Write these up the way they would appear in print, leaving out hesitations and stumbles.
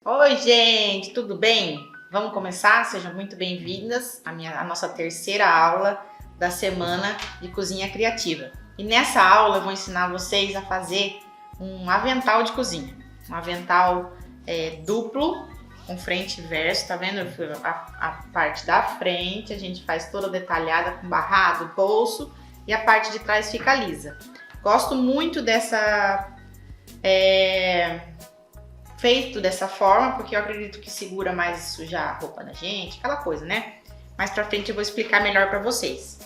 Oi, gente, tudo bem? Vamos começar? Sejam muito bem-vindas à nossa terceira aula da semana de cozinha criativa. E nessa aula eu vou ensinar vocês a fazer um avental de cozinha. Um avental duplo, com frente e verso, tá vendo? A parte da frente a gente faz toda detalhada com barrado, bolso, e a parte de trás fica lisa. Gosto muito feito dessa forma, porque eu acredito que segura mais sujar a roupa da gente, aquela coisa, né? Mais pra frente eu vou explicar melhor pra vocês.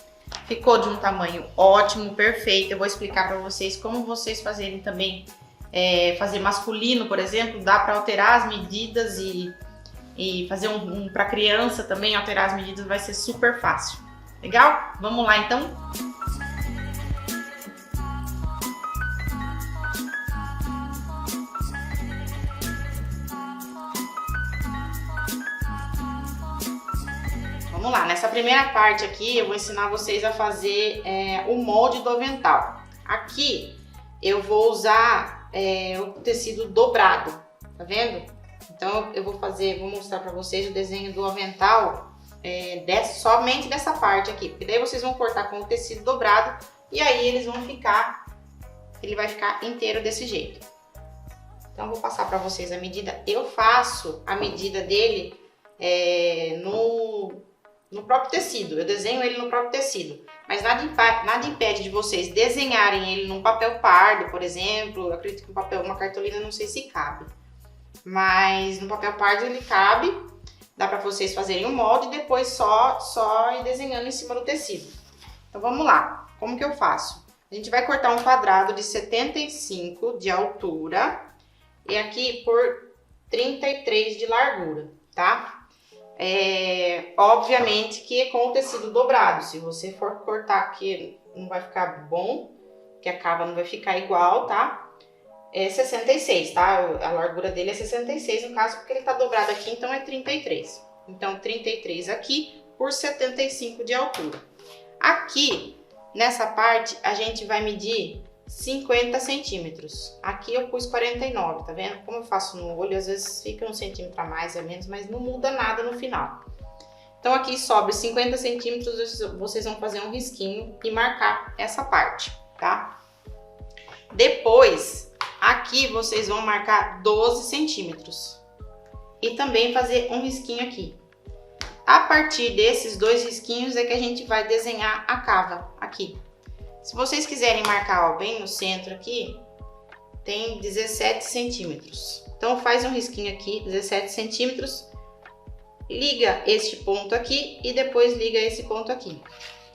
Ficou de um tamanho ótimo, perfeito. Eu vou explicar pra vocês como vocês fazerem também, fazer masculino, por exemplo, dá pra alterar as medidas e fazer um pra criança também, alterar as medidas vai ser super fácil. Legal? Vamos lá então? Vamos lá, nessa primeira parte aqui eu vou ensinar vocês a fazer o molde do avental. Aqui eu vou usar o tecido dobrado, tá vendo? Então eu vou mostrar pra vocês o desenho do avental somente dessa parte aqui, porque daí vocês vão cortar com o tecido dobrado e aí ele vai ficar inteiro desse jeito. Então eu vou passar pra vocês a medida. Eu faço a medida dele no próprio tecido, eu desenho ele no próprio tecido, mas nada impede de vocês desenharem ele num papel pardo, por exemplo. Eu acredito que uma cartolina não sei se cabe, mas no papel pardo ele cabe, dá para vocês fazerem um molde e depois só ir desenhando em cima do tecido. Então vamos lá, como que eu faço? A gente vai cortar um quadrado de 75 de altura e aqui por 33 de largura, tá? Obviamente que é com o tecido dobrado. Se você for cortar aqui, não vai ficar bom, que a cava não vai ficar igual, tá? É 66, tá? A largura dele é 66, no caso, porque ele tá dobrado aqui, então é 33. Então, 33 aqui por 75 de altura. Aqui, nessa parte, a gente vai medir 50 centímetros. Aqui eu pus 49, tá vendo? Como eu faço no olho, às vezes fica um centímetro a mais ou a menos, mas não muda nada no final. Então aqui sobre 50 centímetros, vocês vão fazer um risquinho e marcar essa parte, tá? Depois, aqui vocês vão marcar 12 centímetros e também fazer um risquinho aqui. A partir desses dois risquinhos é que a gente vai desenhar a cava aqui. Se vocês quiserem marcar bem no centro aqui, tem 17 centímetros. Então faz um risquinho aqui, 17 centímetros, liga este ponto aqui e depois liga esse ponto aqui.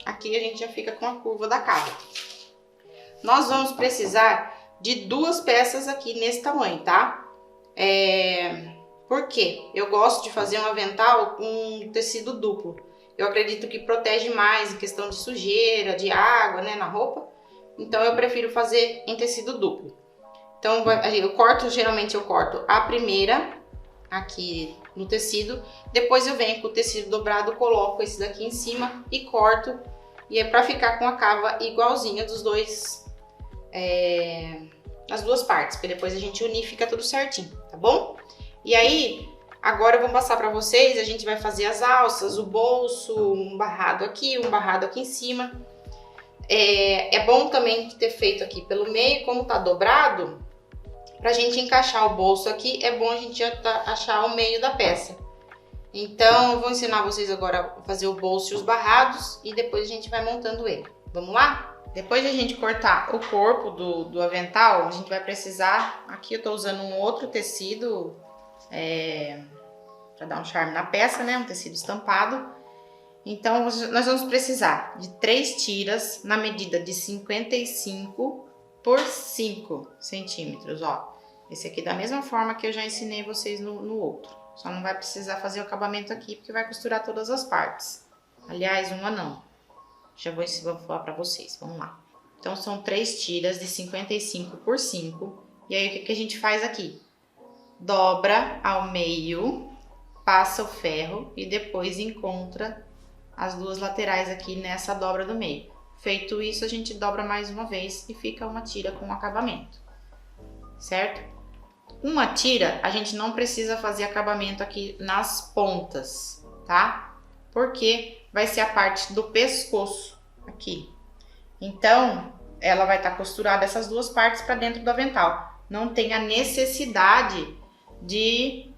Aqui a gente já fica com a curva da cava. Nós vamos precisar de duas peças aqui nesse tamanho, tá? Por quê? Eu gosto de fazer um avental com tecido duplo. Eu acredito que protege mais em questão de sujeira, de água, né, na roupa. Então eu prefiro fazer em tecido duplo. Então geralmente eu corto a primeira aqui no tecido, depois eu venho com o tecido dobrado, coloco esse daqui em cima e corto. E é pra ficar com a cava igualzinha dos dois, as duas partes, porque depois a gente unir e fica tudo certinho, tá bom? E aí, agora eu vou passar para vocês, a gente vai fazer as alças, o bolso, um barrado aqui em cima. É bom também ter feito aqui pelo meio, como tá dobrado, pra gente encaixar o bolso aqui, é bom a gente achar o meio da peça. Então, eu vou ensinar vocês agora a fazer o bolso e os barrados e depois a gente vai montando ele. Vamos lá? Depois de a gente cortar o corpo do avental, a gente vai precisar, aqui eu tô usando um outro tecido, para dar um charme na peça, né? Um tecido estampado. Então, nós vamos precisar de 3 tiras na medida de 55 por 5 centímetros, ó. Esse aqui da mesma forma que eu já ensinei vocês no outro. Só não vai precisar fazer o acabamento aqui, porque vai costurar todas as partes. Aliás, uma não. Já vou falar para vocês, vamos lá. Então, são 3 tiras de 55 por 5. E aí, o que a gente faz aqui? Dobra ao meio, passa o ferro e depois encontra as duas laterais aqui nessa dobra do meio. Feito isso, a gente dobra mais uma vez e fica uma tira com acabamento, certo? Uma tira, a gente não precisa fazer acabamento aqui nas pontas, tá? Porque vai ser a parte do pescoço aqui. Então, ela vai estar costurada essas duas partes para dentro do avental. Não tem a necessidade de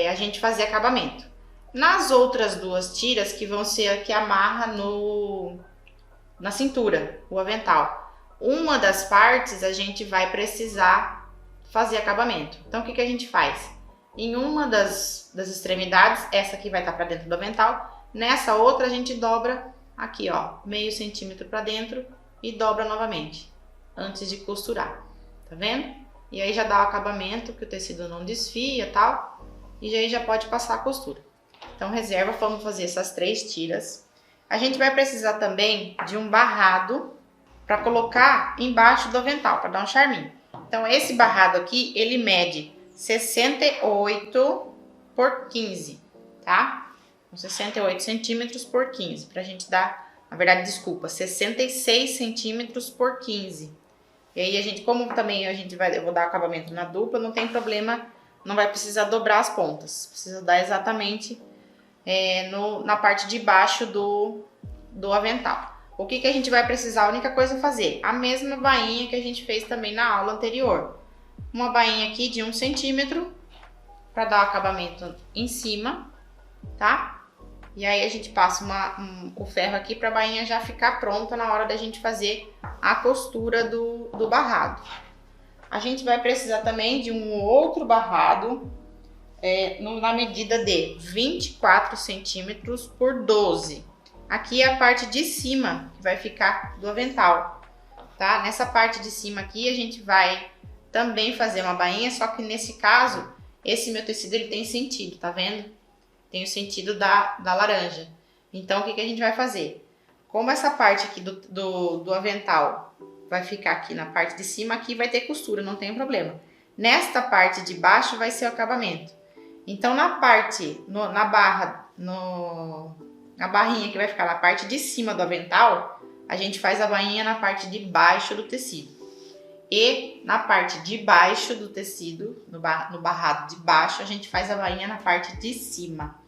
a gente fazer acabamento. Nas outras duas tiras, que vão ser a que amarra na cintura, o avental. Uma das partes a gente vai precisar fazer acabamento. Então, o que a gente faz? Em uma das extremidades, essa aqui vai estar para dentro do avental. Nessa outra, a gente dobra aqui, ó, meio centímetro para dentro e dobra novamente, antes de costurar. Tá vendo? E aí já dá o acabamento, que o tecido não desfia e tal. E aí já pode passar a costura. Então, reserva, vamos fazer essas 3 tiras. A gente vai precisar também de um barrado para colocar embaixo do avental, para dar um charminho. Então, esse barrado aqui, ele mede 68 por 15, tá? 68 centímetros por 15, pra gente dar, na verdade, desculpa, 66 centímetros por 15. E aí, a gente, como também eu vou dar acabamento na dupla, não tem problema, não vai precisar dobrar as pontas. Precisa dar exatamente na parte de baixo do avental. O que a gente vai precisar? A única coisa é fazer a mesma bainha que a gente fez também na aula anterior. Uma bainha aqui de 1 centímetro para dar o acabamento em cima, tá? E aí a gente passa o ferro aqui para a bainha já ficar pronta na hora da gente fazer a costura do barrado. A gente vai precisar também de um outro barrado na medida de 24 centímetros por 12. Aqui é a parte de cima que vai ficar do avental, tá? Nessa parte de cima aqui a gente vai também fazer uma bainha, só que nesse caso, esse meu tecido ele tem sentido, tá vendo? Tem o sentido da laranja. Então, o que a gente vai fazer? Como essa parte aqui do avental vai ficar aqui na parte de cima, aqui vai ter costura, não tem problema. Nesta parte de baixo vai ser o acabamento. Então, na barrinha que vai ficar na parte de cima do avental, a gente faz a bainha na parte de baixo do tecido. E na parte de baixo do tecido, no barrado de baixo, a gente faz a bainha na parte de cima.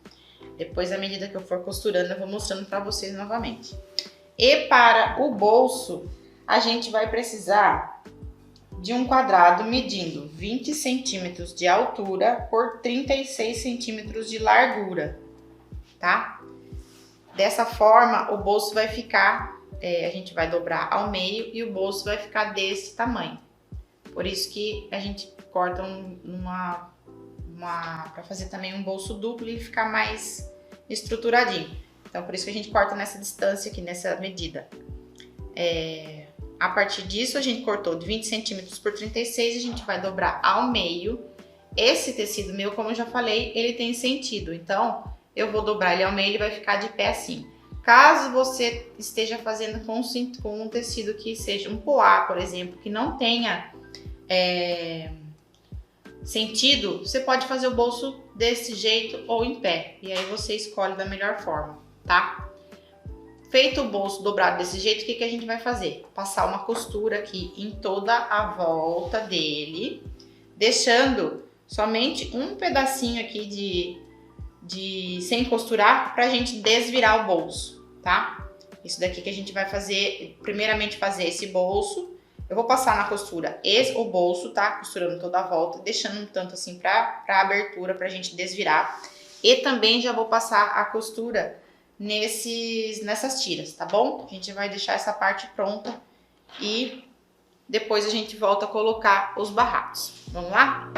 Depois, à medida que eu for costurando, eu vou mostrando para vocês novamente. E para o bolso, a gente vai precisar de um quadrado medindo 20 centímetros de altura por 36 centímetros de largura, tá? Dessa forma, o bolso vai ficar, a gente vai dobrar ao meio e o bolso vai ficar desse tamanho. Por isso que a gente corta para fazer também um bolso duplo e ficar mais estruturadinho. Então, por isso que a gente corta nessa distância aqui, nessa medida. A partir disso, a gente cortou de 20 centímetros por 36 e a gente vai dobrar ao meio. Esse tecido meu, como eu já falei, ele tem sentido. Então, eu vou dobrar ele ao meio e ele vai ficar de pé assim. Caso você esteja fazendo com um tecido que seja um poá, por exemplo, que não tenha sentido, você pode fazer o bolso desse jeito ou em pé. E aí você escolhe da melhor forma, tá? Feito o bolso dobrado desse jeito, o que a gente vai fazer? Passar uma costura aqui em toda a volta dele, deixando somente um pedacinho aqui sem costurar pra gente desvirar o bolso, tá? Isso daqui que a gente vai fazer, primeiramente fazer esse bolso. Eu vou passar na costura o bolso, tá? Costurando toda a volta, deixando um tanto assim pra abertura, pra gente desvirar. E também já vou passar a costura nessas tiras, tá bom? A gente vai deixar essa parte pronta e depois a gente volta a colocar os barrados. Vamos lá?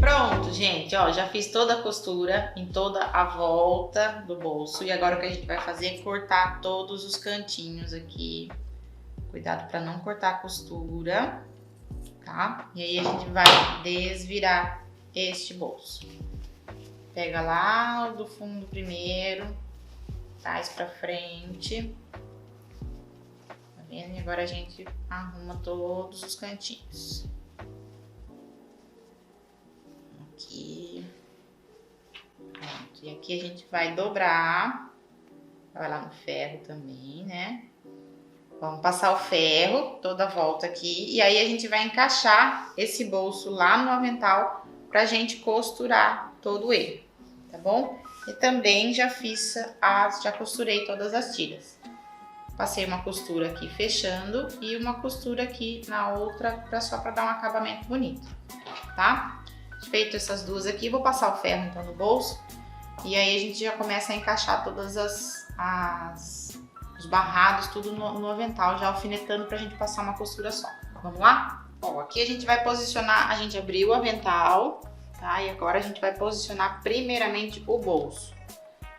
Pronto, gente, ó, já fiz toda a costura em toda a volta do bolso e agora o que a gente vai fazer é cortar todos os cantinhos aqui. Cuidado para não cortar a costura, tá? E aí a gente vai desvirar este bolso. Pega lá do fundo primeiro, traz pra frente. Tá vendo? E agora a gente arruma todos os cantinhos. aqui a gente vai dobrar. Vai lá no ferro também, né? Vamos passar o ferro toda a volta aqui. E aí a gente vai encaixar esse bolso lá no avental pra gente costurar todo ele, tá bom? E também já costurei todas as tiras. Passei uma costura aqui fechando e uma costura aqui na outra, só para dar um acabamento bonito, tá? Feito essas duas aqui, vou passar o ferro então no bolso e aí a gente já começa a encaixar todas os barrados, tudo no avental, já alfinetando pra gente passar uma costura só. Vamos lá? Ó, aqui a gente vai posicionar, a gente abriu o avental, tá? E agora a gente vai posicionar primeiramente o bolso.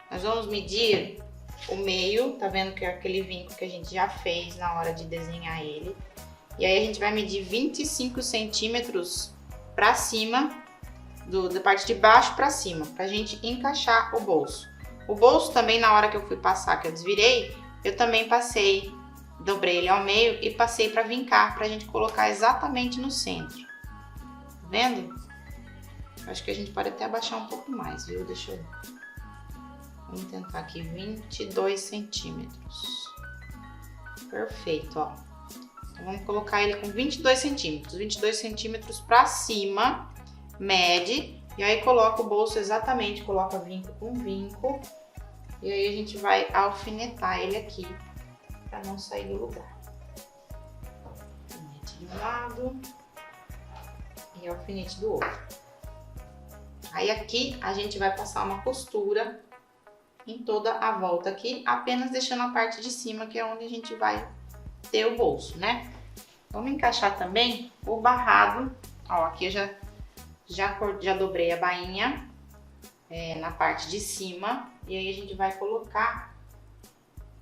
Nós vamos medir o meio, tá vendo que é aquele vinco que a gente já fez na hora de desenhar ele. E aí a gente vai medir 25 centímetros pra cima, da parte de baixo pra cima, pra gente encaixar o bolso. O bolso também, na hora que eu fui passar, que eu desvirei, eu também passei, dobrei ele ao meio e passei pra vincar, pra gente colocar exatamente no centro. Tá vendo? Acho que a gente pode até abaixar um pouco mais, viu? Deixa eu... Vamos tentar aqui 22 centímetros. Perfeito, ó. Então, vamos colocar ele com 22 centímetros. 22 centímetros pra cima, mede. E aí, coloca o bolso exatamente, coloca vinco com vinco. E aí, a gente vai alfinetar ele aqui, pra não sair do lugar. Alfinete de um lado e alfinete do outro. Aí, aqui, a gente vai passar uma costura em toda a volta aqui, apenas deixando a parte de cima, que é onde a gente vai ter o bolso, né? Vamos encaixar também o barrado. Ó, aqui eu já dobrei a bainha na parte de cima. E aí a gente vai colocar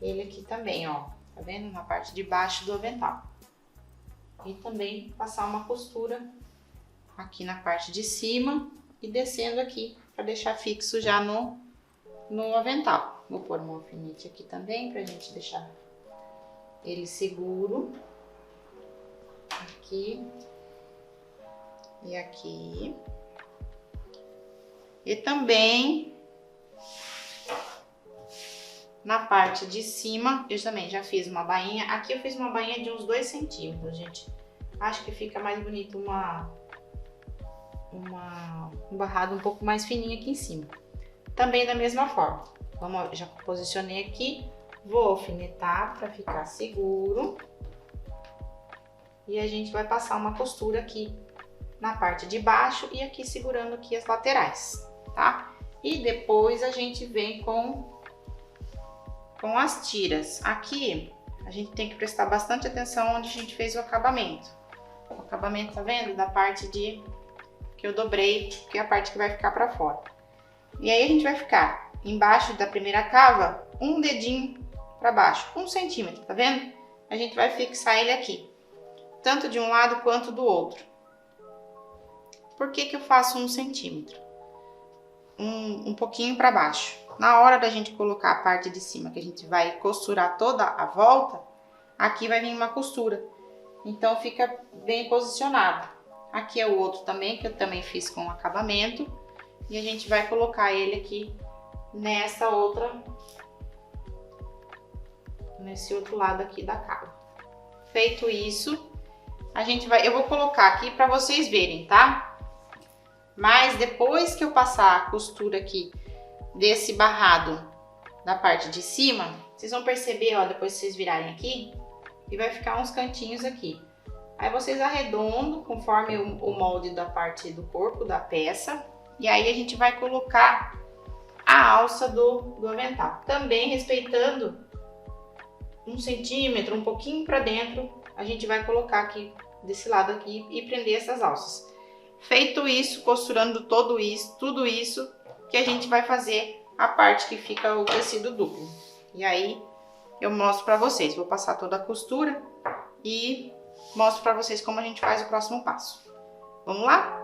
ele aqui também, ó. Tá vendo? Na parte de baixo do avental. E também passar uma costura aqui na parte de cima e descendo aqui, para deixar fixo já no avental. Vou pôr um alfinete aqui também pra gente deixar ele seguro. Aqui e aqui. E também na parte de cima, eu também já fiz uma bainha. Aqui eu fiz uma bainha de uns 2 centímetros, gente. Acho que fica mais bonito um barrado um pouco mais fininho aqui em cima. Também da mesma forma. Já posicionei aqui, vou alfinetar para ficar seguro. E a gente vai passar uma costura aqui na parte de baixo e aqui segurando aqui as laterais, tá? E depois a gente vem com as tiras. Aqui a gente tem que prestar bastante atenção onde a gente fez o acabamento. O acabamento, tá vendo? Da parte que eu dobrei, que é a parte que vai ficar para fora. E aí a gente vai ficar embaixo da primeira cava, um dedinho para baixo, 1 centímetro, tá vendo? A gente vai fixar ele aqui, tanto de um lado quanto do outro. Por que eu faço 1 centímetro? Um pouquinho para baixo. Na hora da gente colocar a parte de cima, que a gente vai costurar toda a volta, aqui vai vir uma costura. Então fica bem posicionado. Aqui é o outro também, que eu também fiz com acabamento. E a gente vai colocar ele aqui nesse outro lado aqui da cava. Feito isso, eu vou colocar aqui para vocês verem, tá? Mas depois que eu passar a costura aqui desse barrado da parte de cima, vocês vão perceber, ó, depois que vocês virarem aqui, e vai ficar uns cantinhos aqui. Aí vocês arredondam conforme o molde da parte do corpo da peça. E aí a gente vai colocar a alça do avental. Também respeitando 1 centímetro, um pouquinho para dentro, a gente vai colocar aqui desse lado aqui e prender essas alças. Feito isso, costurando tudo isso, que a gente vai fazer a parte que fica o tecido duplo. E aí eu mostro para vocês. Vou passar toda a costura e mostro para vocês como a gente faz o próximo passo. Vamos lá?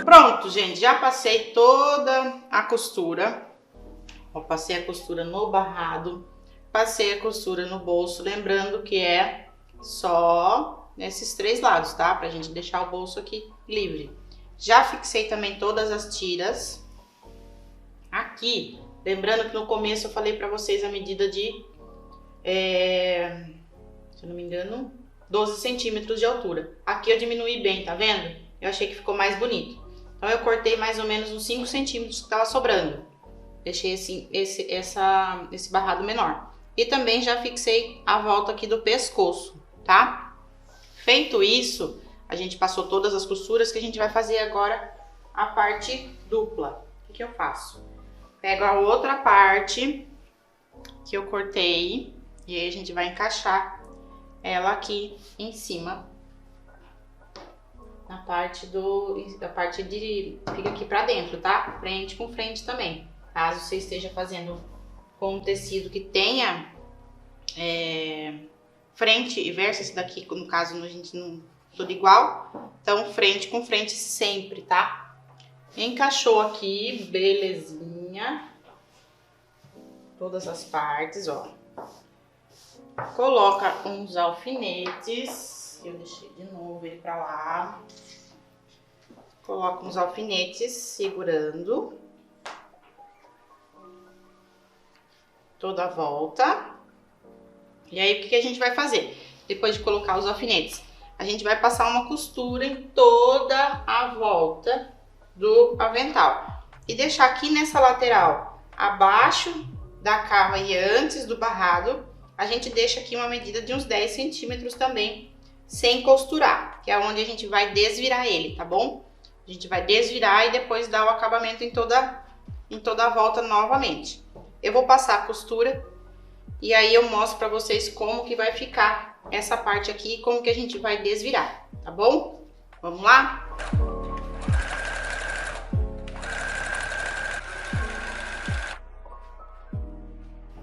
Pronto, gente, já passei toda a costura. Ó, passei a costura no barrado, passei a costura no bolso, lembrando que é só nesses 3 lados, tá? Pra gente deixar o bolso aqui livre. Já fixei também todas as tiras. Aqui, lembrando que no começo eu falei pra vocês a medida de, se eu não me engano, 12 centímetros de altura. Aqui eu diminuí bem, tá vendo? Eu achei que ficou mais bonito. Então eu cortei mais ou menos uns 5 centímetros que tava sobrando. Deixei assim, esse barrado menor. E também já fixei a volta aqui do pescoço, tá? Feito isso, a gente passou todas as costuras, que a gente vai fazer agora a parte dupla. O que eu faço? Pego a outra parte que eu cortei e aí a gente vai encaixar ela aqui em cima. Na parte fica aqui pra dentro, tá? Frente com frente também. Caso você esteja fazendo com um tecido que tenha frente e verso, esse daqui, no caso, a gente não tudo igual. Então, frente com frente sempre, tá? Encaixou aqui, belezinha. Todas as partes, ó. Coloca uns alfinetes. Eu deixei de novo ele pra lá. Coloca uns alfinetes segurando toda a volta. E aí, o que a gente vai fazer? Depois de colocar os alfinetes, a gente vai passar uma costura em toda a volta do avental. E deixar aqui nessa lateral, abaixo da cava e antes do barrado, a gente deixa aqui uma medida de uns 10 centímetros também, sem costurar, que é onde a gente vai desvirar ele, tá bom? A gente vai desvirar e depois dar o acabamento em toda a volta novamente. Eu vou passar a costura e aí eu mostro pra vocês como que vai ficar essa parte aqui e como que a gente vai desvirar, tá bom? Vamos lá?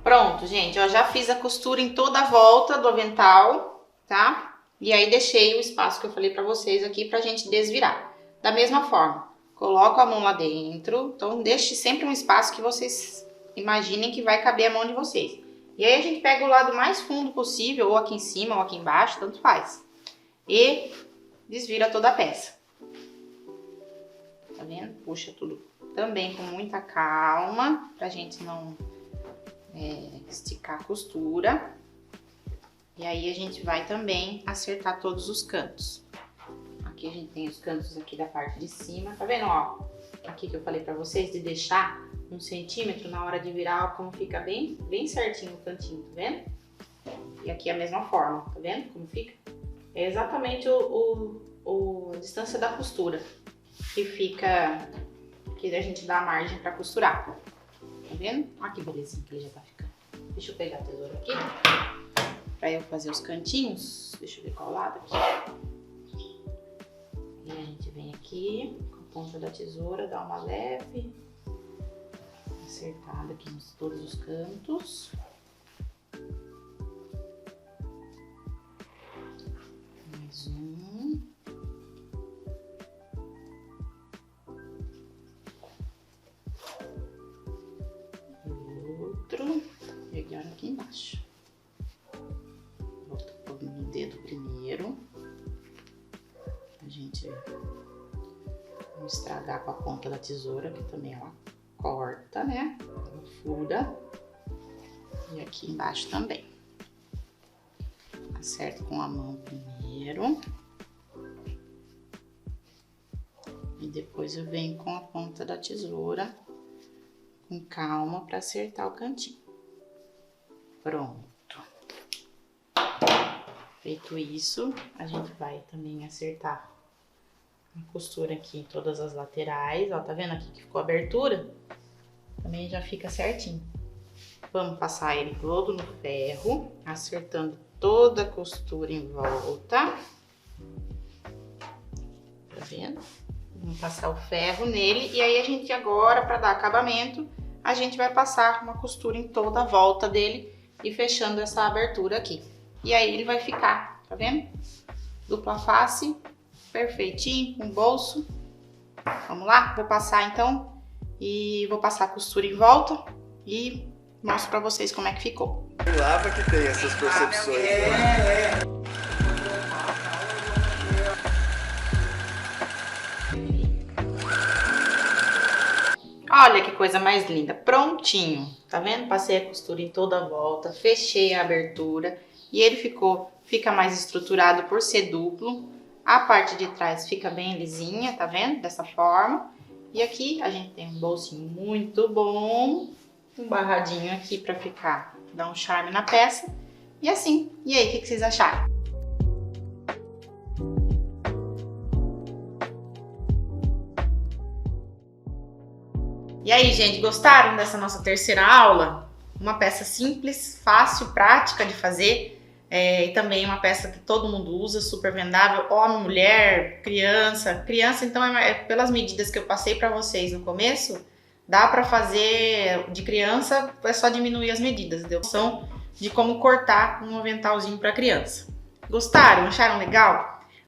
Pronto, gente, ó, já fiz a costura em toda a volta do avental, tá? E aí deixei o espaço que eu falei pra vocês aqui pra gente desvirar. Da mesma forma, coloco a mão lá dentro, então deixe sempre um espaço que vocês imaginem que vai caber a mão de vocês. E aí a gente pega o lado mais fundo possível, ou aqui em cima ou aqui embaixo, tanto faz. E desvira toda a peça. Tá vendo? Puxa tudo também com muita calma, pra gente não esticar a costura. E aí a gente vai também acertar todos os cantos. Aqui a gente tem os cantos aqui da parte de cima, tá vendo, ó? Aqui que eu falei pra vocês de deixar 1 centímetro na hora de virar, ó, como fica bem certinho o cantinho, tá vendo? E aqui a mesma forma, tá vendo como fica? É exatamente a distância da costura que fica, que a gente dá a margem pra costurar, tá vendo? Olha que belezinha que ele já tá ficando. Deixa eu pegar a tesoura aqui, pra eu fazer os cantinhos. Deixa eu ver qual lado aqui. E a gente vem aqui com a ponta da tesoura, dá uma leve acertada aqui em todos os cantos. Mais um. E outro. E agora aqui embaixo. Vou pôr no dedo primeiro. A gente não estragar com a ponta da tesoura, que também ela corta, né? Ela fura. E aqui embaixo também. Acerto com a mão primeiro. E depois eu venho com a ponta da tesoura, com calma, para acertar o cantinho. Pronto. Feito isso, a gente vai também acertar a costura aqui em todas as laterais, ó, tá vendo aqui que ficou a abertura? Também já fica certinho. Vamos passar ele todo no ferro, acertando toda a costura em volta. Tá vendo? Vamos passar o ferro nele e aí a gente agora, para dar acabamento, a gente vai passar uma costura em toda a volta dele e fechando essa abertura aqui. E aí ele vai ficar, tá vendo? Dupla face, perfeitinho, com bolso. Vamos lá? Vou passar então e vou passar a costura em volta e mostro pra vocês como é que ficou. Lava que tem essas percepções, né? Olha que coisa mais linda, prontinho, tá vendo? Passei a costura em toda a volta, fechei a abertura e ele fica mais estruturado por ser duplo. A parte de trás fica bem lisinha, tá vendo? Dessa forma. E aqui a gente tem um bolsinho muito bom, um barradinho aqui pra dar um charme na peça. E assim, e aí, o que vocês acharam? E aí, gente, gostaram dessa nossa terceira aula? Uma peça simples, fácil, prática de fazer. E também uma peça que todo mundo usa, super vendável, homem, mulher, criança. Criança, então, pelas medidas que eu passei para vocês no começo, dá para fazer de criança, é só diminuir as medidas, deu noção de como cortar um aventalzinho para criança. Gostaram? Acharam legal?